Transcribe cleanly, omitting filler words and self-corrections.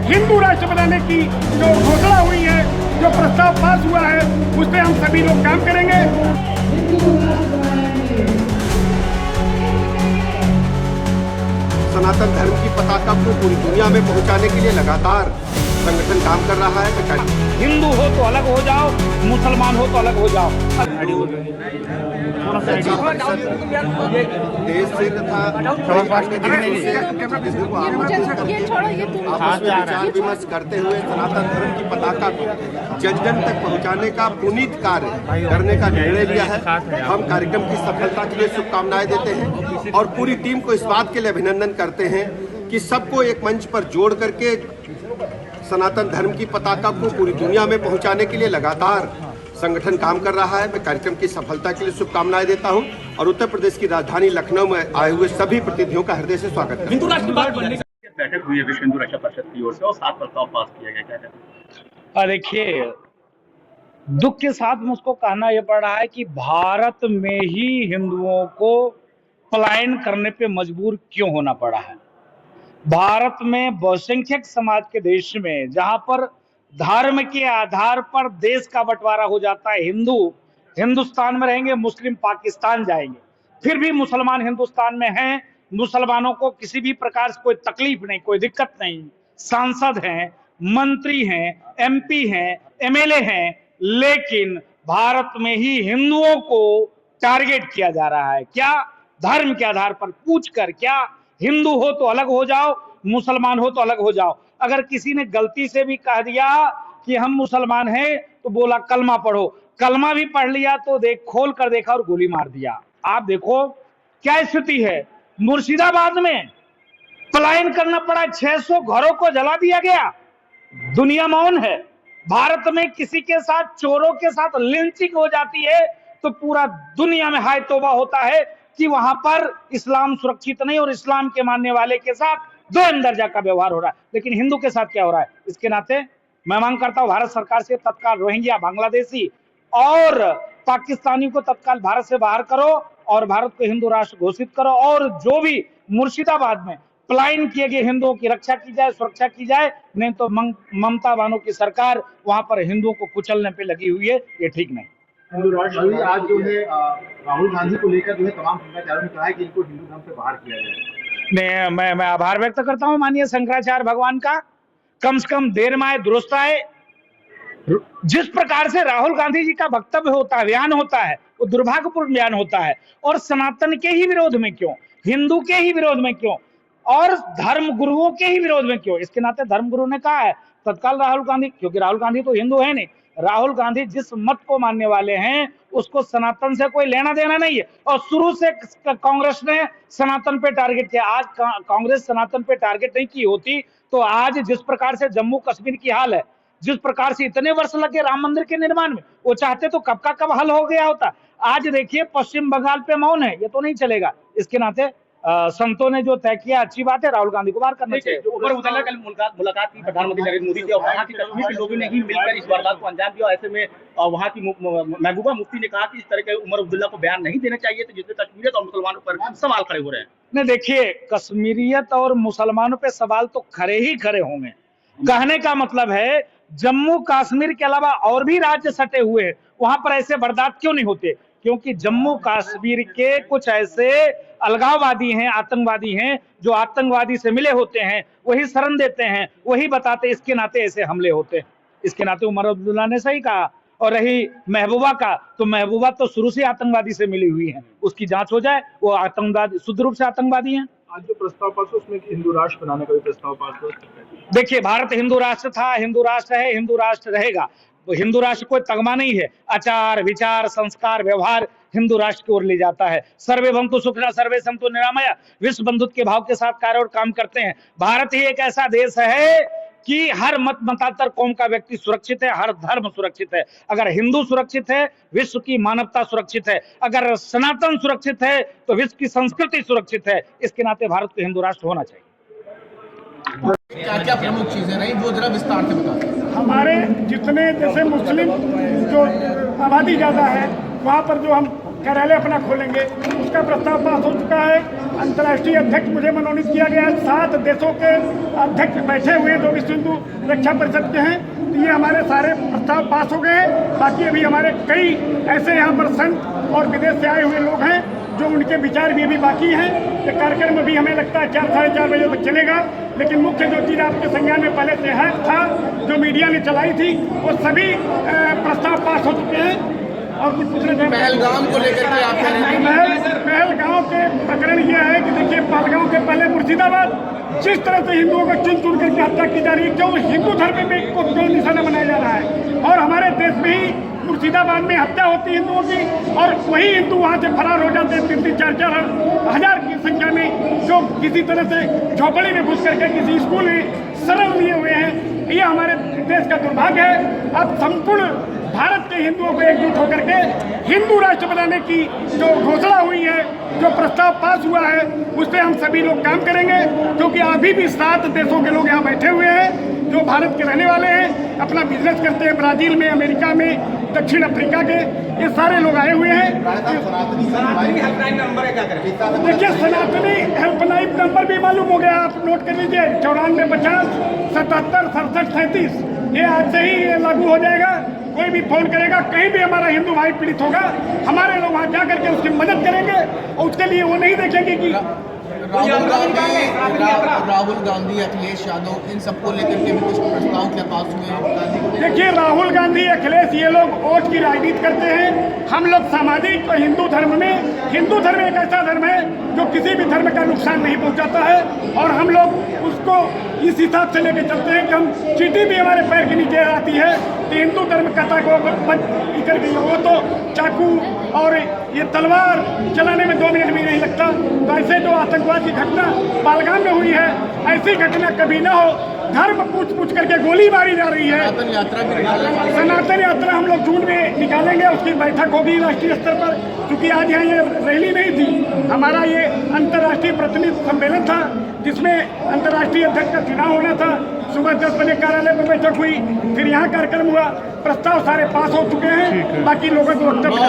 हिंदू राष्ट्र बनाने की जो घोषणा हुई है, जो प्रस्ताव पास हुआ है, उस पर हम सभी लोग काम करेंगे। सनातन धर्म की पताका को पूरी दुनिया में पहुंचाने के लिए लगातार संगठन काम कर रहा है। हिंदू हो तो अलग हो जाओ, मुसलमान हो तो अलग हो जाओ। देश से तथा विचार विमर्श करते हुए सनातन धर्म की पताका को जन जन तक पहुंचाने का पुनीत कार्य करने का निर्णय लिया है। हम कार्यक्रम की सफलता के लिए शुभकामनाएं देते हैं और पूरी टीम को इस बात के लिए अभिनंदन करते हैं कि सबको एक मंच पर जोड़ करके सनातन धर्म की पताका को पूरी दुनिया में पहुंचाने के लिए लगातार संगठन काम कर रहा है। मैं कार्यक्रम की सफलता के लिए शुभकामनाएं देता हूं और उत्तर प्रदेश की राजधानी लखनऊ में आए हुए सभी प्रतिनिधियों का हृदय से स्वागत करता हूं। हिंदू राष्ट्र बनने की बैठक हुई है विश्व हिंदू रक्षा परिषद की ओर से और 7 प्रस्ताव पास किया गया, क्या कहते हैं? देखिए, दुख के साथ मुझको कहना यह पड़ रहा है कि भारत में ही हिंदुओं को पलायन करने पे मजबूर क्यों होना पड़ा है। भारत में बहुसंख्यक समाज के देश में जहां पर धर्म के आधार पर देश का बंटवारा हो जाता है, हिंदू हिंदुस्तान में रहेंगे, मुस्लिम पाकिस्तान जाएंगे, फिर भी मुसलमान हिंदुस्तान में हैं। मुसलमानों को किसी भी प्रकार से कोई तकलीफ नहीं, कोई दिक्कत नहीं। सांसद हैं, मंत्री हैं, एमपी हैं, एमएलए हैं, लेकिन भारत में ही हिंदुओं को टारगेट किया जा रहा है। क्या? धर्म के आधार पर पूछकर। क्या? हिंदू हो तो अलग हो जाओ, मुसलमान हो तो अलग हो जाओ। अगर किसी ने गलती से भी कह दिया कि हम मुसलमान हैं तो बोला कलमा पढ़ो, कलमा भी पढ़ लिया तो देख खोल कर देखा और गोली मार दिया। आप देखो क्या स्थिति है। मुर्शिदाबाद में पलायन करना पड़ा, 600 घरों को जला दिया गया। दुनिया मौन है। भारत में किसी के साथ, चोरों के साथ लिंचिंग हो जाती है तो पूरा दुनिया में हाय तौबा होता है कि वहां पर इस्लाम सुरक्षित नहीं और इस्लाम के मानने वाले के साथ दो दर्जा का व्यवहार हो रहा है। लेकिन हिंदू के साथ क्या हो रहा है? इसके नाते मैं मांग करता हूं भारत सरकार से तत्काल रोहिंग्या, बांग्लादेशी और पाकिस्तानी को तत्काल भारत से बाहर करो और भारत को हिंदू राष्ट्र घोषित करो और जो भी मुर्शिदाबाद में पलायन किए गए हिंदुओं की रक्षा की जाए, सुरक्षा की जाए। नहीं तो ममता बानो की सरकार वहां पर हिंदुओं को कुचलने पे लगी हुई है, ये ठीक नहीं। हिंदू राष्ट्र आज जो है राहुल गांधी को लेकर जो है तमाम शंकराचार्यों ने कहा है कि इनको हिंदू धर्म से बाहर किया जाए। मैं आभार व्यक्त करता हूं माननीय शंकराचार्य भगवान का। कम से कम देर में आए, दुरुस्त आए। जिस प्रकार से राहुल गांधी जी का वक्तव्य होता है, बयान होता है, वो दुर्भाग्यपूर्ण बयान होता है। और सनातन के ही विरोध में क्यों, हिंदू के ही विरोध में क्यों और धर्म गुरुओं के ही विरोध में क्यों? इसके नाते धर्म गुरु ने कहा है तत्काल राहुल गांधी, क्योंकि राहुल गांधी तो हिंदू है नहीं। राहुल गांधी जिस मत को मानने वाले हैं उसको सनातन से कोई लेना देना नहीं है और शुरू से कांग्रेस ने सनातन पे टारगेट किया। आज कांग्रेस सनातन पे टारगेट नहीं की होती तो आज जिस प्रकार से जम्मू कश्मीर की हाल है, जिस प्रकार से इतने वर्ष लगे राम मंदिर के निर्माण में, वो चाहते तो कब का कब हल हो गया होता। आज देखिए पश्चिम बंगाल पे मौन है, ये तो नहीं चलेगा। इसके नाते संतों ने जो तय किया, अच्छी बात है, राहुल गांधी को बाहर करना चाहिए। उमर अब्दुल्ला कल मुलाकात की प्रधानमंत्री नरेंद्र मोदी की और वहाँ की कश्मीर के लोगों ने ही मिलकर इस वारदात को अंजाम दिया। ऐसे में वहाँ की महबूबा मुफ्ती ने कहा कि इस तरह के उमर अब्दुल्ला को बयान नहीं देना चाहिए, तो जिससे कश्मीरियत और मुसलमानों पर सवाल खड़े हो रहे हैं। नहीं, देखिए, कश्मीरियत और मुसलमानों पे सवाल तो खड़े ही खड़े होंगे। कहने का मतलब है जम्मू कश्मीर के अलावा और भी राज्य सटे हुए हैं, वहां पर ऐसे बर्दाश्त क्यों नहीं होते? क्योंकि जम्मू कश्मीर के कुछ ऐसे अलगाववादी हैं, आतंकवादी हैं, जो आतंकवादी से मिले होते हैं, वही शरण देते हैं, वही बताते, इसके नाते ऐसे हमले होते हैं। इसके नाते उमर अब्दुल्ला ने सही कहा। और रही महबूबा का, तो महबूबा तो शुरू से आतंकवादी से मिली हुई है, उसकी जांच हो जाए, वो आतंकवादी, शुद्ध रूप से आतंकवादी हैं। आज जो प्रस्ताव पास हुआ उसमें हिंदू राष्ट्र बनाने का भी प्रस्ताव पास हुआ। देखिए, भारत हिंदू राष्ट्र था, हिंदू राष्ट्र है, हिंदू राष्ट्र रहेगा। तो हिंदू राष्ट्र कोई तगमा नहीं है। आचार, विचार, संस्कार, व्यवहार हिंदू राष्ट्र की ओर ले जाता है। सर्वे भवन्तु सुखिनः सर्वे सन्तु निरामया, विश्व बंधुत्व के भाव के साथ कार्य और काम करते हैं। भारत ही एक ऐसा देश है कि हर मत मतांतर कौम का व्यक्ति सुरक्षित है, हर धर्म सुरक्षित है। अगर हिंदू सुरक्षित है, विश्व की मानवता सुरक्षित है। अगर सनातन सुरक्षित है तो विश्व की संस्कृति सुरक्षित है। इसके नाते भारत को हिंदू राष्ट्र होना चाहिए। क्या क्या प्रमुख चीजें रही, वो जरा विस्तार से बताते हैं। हमारे जितने जैसे मुस्लिम जो आबादी ज़्यादा है, वहाँ पर जो हम कार्यालय अपना खोलेंगे, उसका प्रस्ताव पास हो चुका है। अंतर्राष्ट्रीय अध्यक्ष मुझे मनोनीत किया गया है। 7 देशों के अध्यक्ष बैठे हुए हैं जो विश्व हिंदू रक्षा परिषद के हैं। तो ये हमारे सारे प्रस्ताव पास हो गए हैं। बाकी अभी हमारे कई ऐसे यहाँ पर संत और विदेश से आए हुए लोग हैं जो उनके विचार भी अभी बाकी हैं। ये कार्यक्रम अभी हमें लगता है 4 साढ़े 4 बजे तक चलेगा। लेकिन मुख्य जो चीज़ आपके संज्ञान में पहले से है था, जो मीडिया ने चलाई थी, वो सभी प्रस्ताव पास हो चुके हैं। और कुछ पूछना चाहते हैं पहलगाम को लेकर के आप कह रहे हैं? पहलगांव के प्रकरण ये है कि देखिए, पहलगांव के पहले मुर्शिदाबाद जिस तरह से हिंदुओं को चुन चुन करके हत्या की जा रही है, क्यों हिंदू धर्म में को क्यों निशाना बनाया जा रहा है। और हमारे देश में ही मुर्शिदाबाद में हत्या होती है हिंदुओं की, और वही हिंदू वहाँ से फरार हो जाते हैं 3-3, 4-4 हज़ार की संख्या में, जो किसी तरह से झोपड़ी में घुस करके किसी स्कूल में शरण लिए हुए हैं। ये हमारे देश का दुर्भाग्य है। अब संपूर्ण भारत के हिंदुओं को एकजुट होकर के हिंदू राष्ट्र बनाने की जो घोषणा हुई है, जो प्रस्ताव पास हुआ है, उस पर हम सभी लोग काम करेंगे। क्योंकि अभी भी 7 देशों के लोग यहाँ बैठे हुए हैं जो भारत के रहने वाले हैं, अपना बिजनेस करते हैं ब्राजील में, अमेरिका में, दक्षिण अफ्रीका के, ये सारे लोग आए हुए हैं। देखिए, सनातनी हेल्पलाइन नंबर भी मालूम हो गया, आप नोट कर लीजिए, 9450 77 67 37। ये आज से ही लागू हो जाएगा। कोई भी फोन करेगा, कहीं भी हमारा हिंदू भाई पीड़ित होगा, हमारे लोग वहाँ जा करके उसकी मदद करेंगे। और उसके लिए वो नहीं देखेंगे कि राहुल गांधी, अखिलेश यादव, इन सबको लेकर के भी कुछ प्रस्ताव क्या पास हुए हैं? देखिए, राहुल गांधी, अखिलेश, ये लोग वोट की राजनीति करते हैं। हम लोग सामाजिक और हिंदू धर्म में, हिंदू धर्म एक ऐसा धर्म है जो किसी भी धर्म का नुकसान नहीं पहुंचाता है, और हम लोग उसको इस हिसाब से लेके चलते हैं कि हम चींटी भी हमारे पैर के नीचे आती है तो हिंदू धर्म कथा को इधर गई हो तो चाकू और ये तलवार चलाने में 2 मिनट भी नहीं लगता। तो ऐसे जो आतंकवाद की घटना पहलगाम में हुई है, ऐसी घटना कभी ना हो। धर्म पूछ करके गोली मारी जा रही है। सनातन यात्रा हम लोग जून में निकालेंगे, उसकी बैठक होगी राष्ट्रीय स्तर पर। क्योंकि आज यहाँ ये रैली नहीं थी, हमारा ये अंतर्राष्ट्रीय प्रतिनिधि सम्मेलन था जिसमें अंतर्राष्ट्रीय अध्यक्ष का चुनाव होना था। सुबह 10 बजे कार्यालय पर बैठक हुई, फिर यहाँ कार्यक्रम हुआ। प्रस्ताव सारे पास हो चुके हैं, बाकी लोगों को वक्तव्य